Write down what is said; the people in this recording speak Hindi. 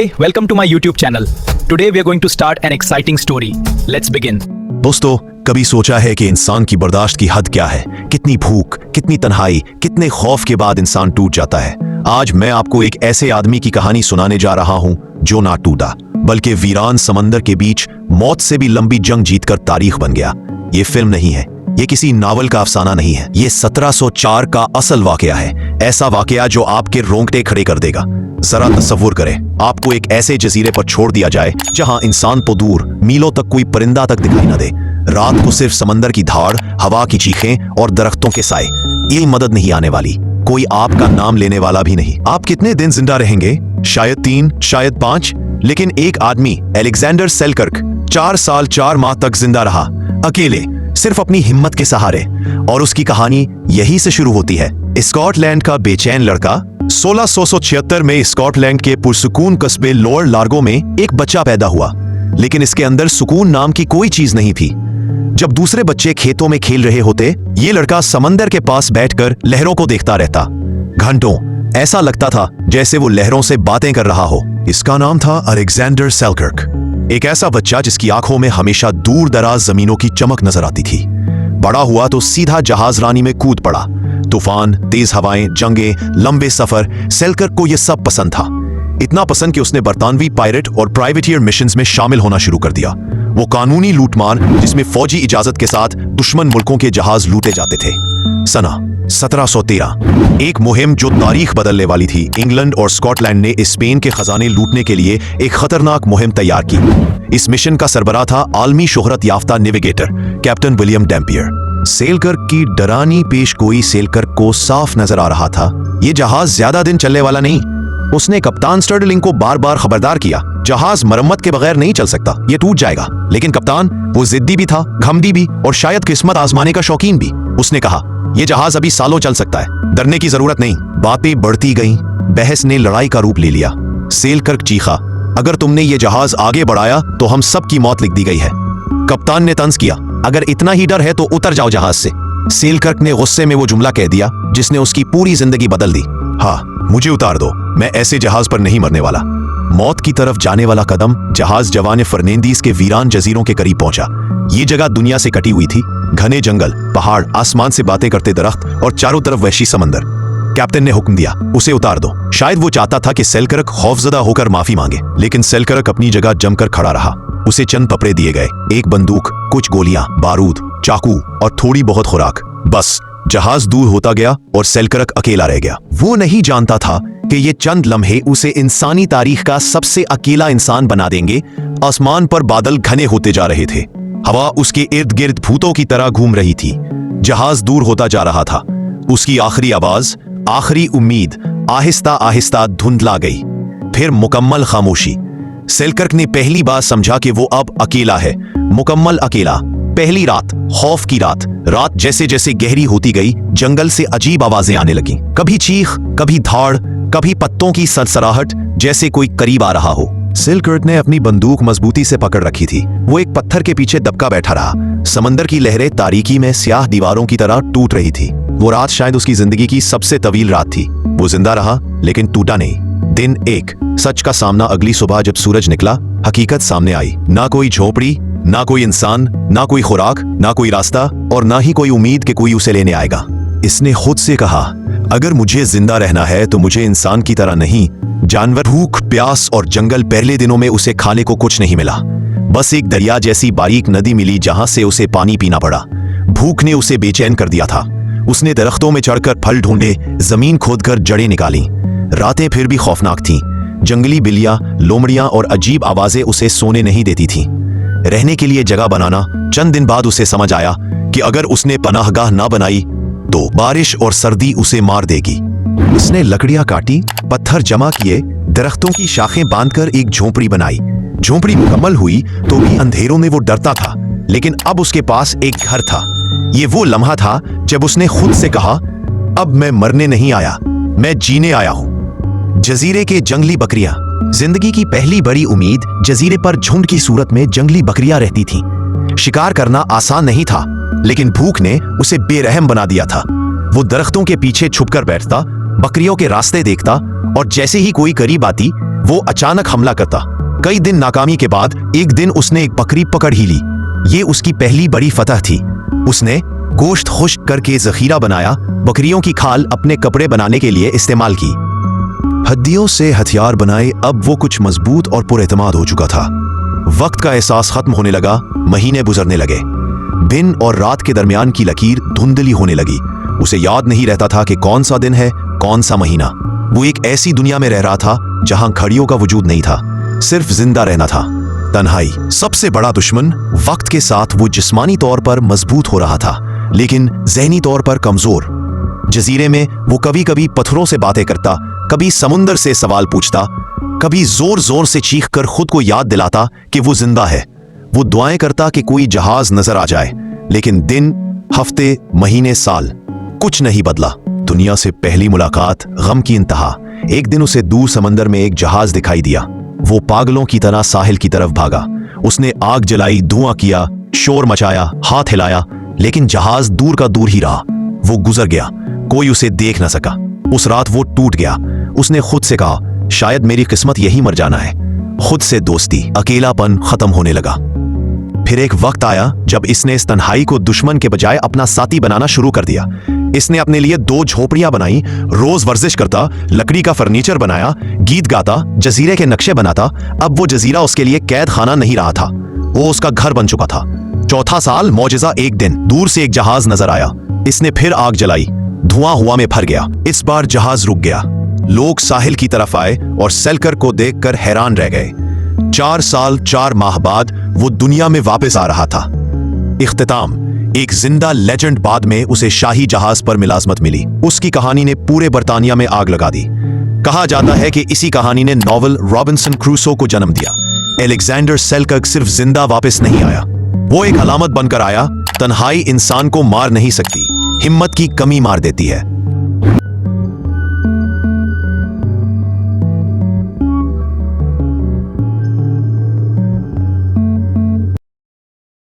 Hey, welcome to my YouTube channel. Today we are going to start an exciting story. Let's begin. दोस्तों, कभी सोचा है कि इंसान की बर्दाश्त की हद क्या है? कितनी भूख, कितनी तन्हाई, कितने खौफ के बाद इंसान टूट जाता है? आज मैं आपको एक ऐसे आदमी की कहानी सुनाने जा रहा हूं जो ना टूटा, बल्कि वीरान समंदर के बीच मौत से भी लंबी जंग जीतकर तारीख बन गया। ये फिल्म नहीं है, ये किसी नावल का अफसाना नहीं है, ये 1704 का असल वाकया है। ऐसा वाकया जो आपके रोंगटे खड़े कर देगा। जरा तसव्वुर करें, आपको एक ऐसे जजीरे पर छोड़ दिया जाए जहां इंसान तो दूर, मीलों तक कोई परिंदा तक दिखाई न दे। रात को सिर्फ समंदर की धाड़, हवा की चीखें और दरख्तों के साए। ये मदद नहीं आने वाली, कोई आपका नाम लेने वाला भी नहीं। आप कितने दिन जिंदा रहेंगे? शायद 3, शायद 5। लेकिन एक आदमी, अलेक्जेंडर सेलकर्क, 4 साल 4 माह तक जिंदा रहा, अकेले, सिर्फ अपनी हिम्मत के सहारे। और उसकी कहानी यहीं से शुरू होती है। स्कॉटलैंड का बेचैन लड़का। 1676 में स्कॉटलैंड के पुरसुकून कस्बे लोअर लार्गो में एक बच्चा पैदा हुआ, लेकिन इसके अंदर सुकून नाम की कोई चीज नहीं थी। जब दूसरे बच्चे खेतों में खेल रहे होते, ये लड़का समंदर के पास बैठकर लहरों को देखता रहता। घंटों, ऐसा लगता था जैसे वो लहरों से बातें कर रहा हो। इसका नाम था अलेक्जेंडर सेलकर्क, एक ऐसा बच्चा जिसकी आंखों में हमेशा दूर दराज जमीनों की चमक नजर आती थी। बड़ा हुआ तो सीधा जहाज रानी में कूद पड़ा। तूफान, तेज हवाएं, जंगे, लंबे सफर, सेलकर्क को यह सब पसंद था। इतना पसंद कि उसने बरतानवी पायरेट और प्राइवेटियर मिशंस में शामिल होना शुरू कर दिया। वो कानूनी लूटमार जिसमें फौजी इजाजत के साथ दुश्मन मुल्कों के जहाज लूटे जाते थे। सना 1713, एक मुहिम जो तारीख बदलने वाली थी। इंग्लैंड और स्कॉटलैंड ने स्पेन के खजाने लूटने के लिए एक खतरनाक मुहिम तैयार की। इस मिशन का सरबराह था आलमी शोहरत याफ्ता navigator captain William Dampier. Selkirk की डरानी पेशगोई सेलकर्क को साफ नजर आ रहा था, ये जहाज ज्यादा दिन चलने वाला नहीं। उसने कप्तान स्टर्डलिंग को बार बार खबरदार किया, जहाज मरम्मत के बगैर नहीं चल सकता, ये टूट जाएगा। लेकिन कप्तान, वो जिद्दी भी था, घमंडी भी, और शायद किस्मत आजमाने का शौकीन भी। उसने कहा, ये जहाज अभी सालों चल सकता है, डरने की जरूरत नहीं। बातें बढ़ती गईं, बहस ने लड़ाई का रूप ले लिया। सेलकर्क चीखा, अगर तुमने ये जहाज आगे बढ़ाया तो हम सब की मौत लिख दी गई है। कप्तान ने तंज किया, अगर इतना ही डर है तो उतर जाओ जहाज से। सेलकर्क ने गुस्से में वो जुमला कह दिया जिसने उसकी पूरी जिंदगी बदल दी, हाँ, मुझे उतार दो, मैं ऐसे जहाज पर नहीं मरने वाला। मौत की तरफ जाने वाला कदम जहाज जवान फर्नेंडीज के वीरान जजीरों के करीब पहुंचा। ये जगह दुनिया से कटी हुई थी, घने जंगल, पहाड़, आसमान से बातें करते दरख्त और चारों तरफ वहशी समंदर। कैप्टन ने हुक्म दिया, उसे उतार दो। शायद वो चाहता था कि सेलकर्क खौफजदा होकर माफी मांगे, लेकिन सेलकर्क अपनी जगह जमकर खड़ा रहा। उसे चंद पपड़े दिए गए, एक बंदूक, कुछ गोलियां, बारूद, चाकू और थोड़ी बहुत खुराक। बस जहाज दूर होता गया और सेलकर्क अकेला रह गया। वो नहीं जानता था कि ये चंद लम्हे उसे इंसानी तारीख का सबसे अकेला इंसान बना देंगे। आसमान पर बादल घने होते जा रहे थे, हवा उसके इर्द गिर्द भूतों की तरह घूम रही थी। जहाज दूर होता जा रहा था। उसकी आखिरी आवाज, आखिरी उम्मीद आहिस्ता आहिस्ता धुंधला गई। फिर मुकम्मल खामोशी। सेलकर्क ने पहली बार समझा कि वो अब अकेला है, मुकम्मल अकेला। पहली रात, खौफ की रात। रात जैसे जैसे गहरी होती गई, जंगल से अजीब आवाजें आने लगीं। कभी चीख, कभी धाड़, कभी पत्तों की सरसराहट, जैसे कोई करीब आ रहा हो। सेलकर्क ने अपनी बंदूक मजबूती से पकड़ रखी थी। वो एक पत्थर के पीछे दबका बैठा रहा। समंदर की लहरें तारीकी में स्याह दीवारों की तरह टूट रही थी। वो रात शायद उसकी जिंदगी की सबसे तवील रात थी। वो जिंदा रहा, लेकिन टूटा नहीं। दिन 1, सच का सामना। अगली सुबह जब सूरज निकला, हकीकत सामने आई। ना कोई झोपड़ी, ना कोई इंसान, ना कोई खुराक, ना कोई रास्ता, और ना ही कोई उम्मीद कि कोई उसे लेने आएगा। इसने खुद से कहा, अगर मुझे जिंदा रहना है तो मुझे इंसान की तरह नहीं, जानवर। भूख, प्यास और जंगल। पहले दिनों में उसे खाने को कुछ नहीं मिला, बस एक दरिया जैसी बारीक नदी मिली जहां से उसे पानी पीना पड़ा। भूख ने उसे बेचैन कर दिया था। उसने दरख्तों में चढ़कर फल ढूंढे, जमीन खोदकर जड़ें निकाली। रातें फिर भी खौफनाक थीं। जंगली बिल्लियां, लोमड़ियां और अजीब आवाजें उसे सोने नहीं देती थीं। रहने के लिए जगह बनाना। चंद दिन बाद उसे समझ आया कि अगर उसने पनाहगाह ना बनाई तो बारिश और सर्दी उसे मार देगी। उसने लकड़ियां काटी, पत्थर जमा किए, दरख्तों की शाखें बांधकर एक झोंपड़ी बनाई। झोंपड़ी मुकम्मल हुई तो भी अंधेरों में वो डरता था, लेकिन अब उसके पास एक घर था। ये वो लम्हा था जब उसने खुद से कहा, अब मैं मरने नहीं आया, मैं जीने आया हूं। जजीरे के जंगली बकरियां। जिंदगी की पहली बड़ी उम्मीद। जजीरे पर झुंड की सूरत में जंगली बकरियां रहती थीं। शिकार करना आसान नहीं था, लेकिन भूख ने उसे बेरहम बना दिया था। वो दरख्तों के पीछे छुपकर बैठता, बकरियों के रास्ते देखता और जैसे ही कोई करीब आती वो अचानक हमला करता। कई दिन नाकामी के बाद एक दिन उसने एक बकरी पकड़ ही ली। ये उसकी पहली बड़ी फतह थी। उसने गोश्त खुश्क करके जखीरा बनाया, बकरियों की खाल अपने कपड़े बनाने के लिए इस्तेमाल की। हड्डियों से हथियार बनाए, अब वो कुछ मजबूत और पुरएतमाद हो चुका था। वक्त का एहसास खत्म होने लगा, महीने गुजरने लगे। दिन और रात के दरमियान की लकीर धुंधली होने लगी। उसे याद नहीं रहता था कि कौन सा दिन है, कौन सा महीना। वो एक ऐसी दुनिया में रह रहा था जहां घड़ियों का वजूद नहीं था, सिर्फ जिंदा रहना था। तन्हाई सबसे बड़ा दुश्मन। वक्त के साथ वो जिस्मानी तौर पर मजबूत हो रहा था, लेकिन ज़हनी तौर पर कमजोर। जजीरे में वो कभी कभी पत्थरों से बातें करता, कभी समुंदर से सवाल पूछता, कभी जोर जोर से चीख कर खुद को याद दिलाता कि वो जिंदा है। वो दुआएं करता कि कोई जहाज नजर आ जाए, लेकिन दिन, हफ्ते, महीने, साल, कुछ नहीं बदला। दुनिया से पहली मुलाकात, गम की इंतहा। एक दिन उसे दूर समंदर में एक जहाज दिखाई दिया। वो पागलों की तरह साहिल की तरफ भागा। उसने आग जलाई, धुआं किया, शोर मचाया, हाथ हिलाया, लेकिन जहाज दूर का दूर ही रहा। वो गुजर गया, कोई उसे देख न सका। उस रात वो टूट गया। उसने खुद से कहा, शायद मेरी किस्मत यही मर जाना है। खुद से दोस्ती, अकेलापन खत्म होने लगा। फिर एक वक्त आया जब इसने इस तन्हाई को दुश्मन के बजाय अपना साथी बनाना शुरू कर दिया। इसने अपने लिए 2 झोपड़ियां बनाई, रोज वर्जिश करता, लकड़ी का फर्नीचर बनाया, गीत गाता, जजीरे के नक्शे बनाता। अब वो जजीरा उसके लिए कैद खाना नहीं रहा था, वो उसका घर बन चुका था। चौथा साल, मौजिजा। एक दिन दूर से एक जहाज नजर आया। इसने फिर आग जलाई, धुआं हुआ में भर गया। इस बार जहाज रुक गया। लोग साहिल की तरफ आए और सेलकर को देखकर हैरान रह गए। 4 साल 4 माह बाद वो दुनिया में वापस आ रहा था। इख्तिताम, एक जिंदा लेजेंड। बाद में उसे शाही जहाज पर मिलाजमत मिली। उसकी कहानी ने पूरे बर्तानिया में आग लगा दी। कहा जाता है कि इसी कहानी ने नॉवल रॉबिन्सन क्रूसो को जन्म दिया। अलेक्जेंडर सेलकर्क सिर्फ जिंदा वापस नहीं आया, वो एक अलामत बनकर आया। तन्हाई इंसान को मार नहीं सकती, हिम्मत की कमी मार देती है।